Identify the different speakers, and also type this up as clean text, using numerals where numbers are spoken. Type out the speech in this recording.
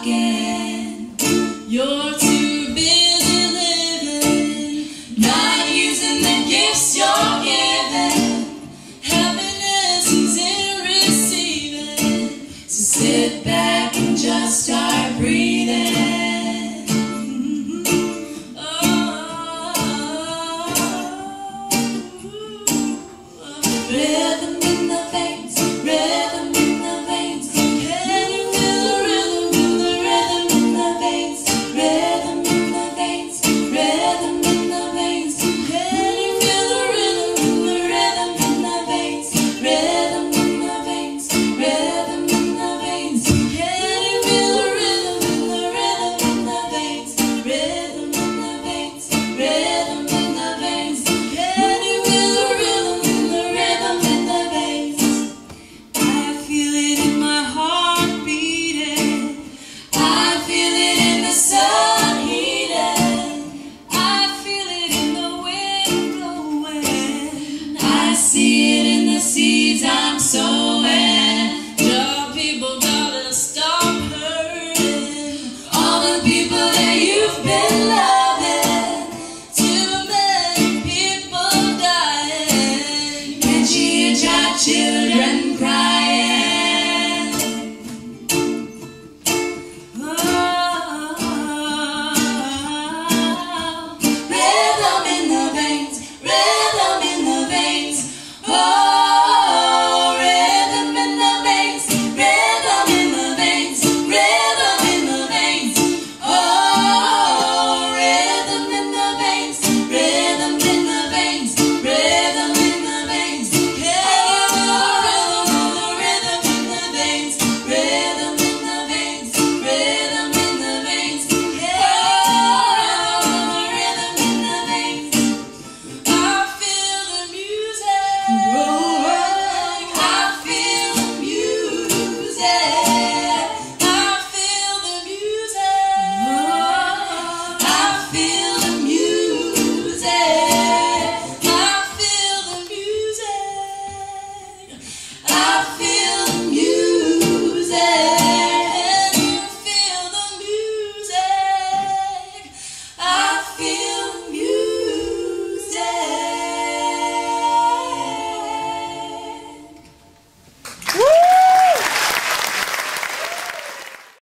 Speaker 1: again. You're too busy living, not using the gifts you're given. Happiness is in receiving, so sit back and just start breathing. Rhythm in the veins, rhythm in the veins. Can you feel the rhythm in the rhythm in the veins? Rhythm in the veins, rhythm in the veins. Can you feel the rhythm in the rhythm in the veins? Rhythm in the veins, rhythm in the veins. Can you feel the rhythm in the rhythm in the veins? Rhythm in the veins, rhythm in the veins. Can you feel the rhythm in the rhythm in the veins? I feel it in my heart beating. I feel it in the sun heating. I feel it in the wind blowing. I see it in the seeds I'm sowing. Young people gotta stop hurting. All the people that you've been loving. Too many people dying. Can't you hear Jah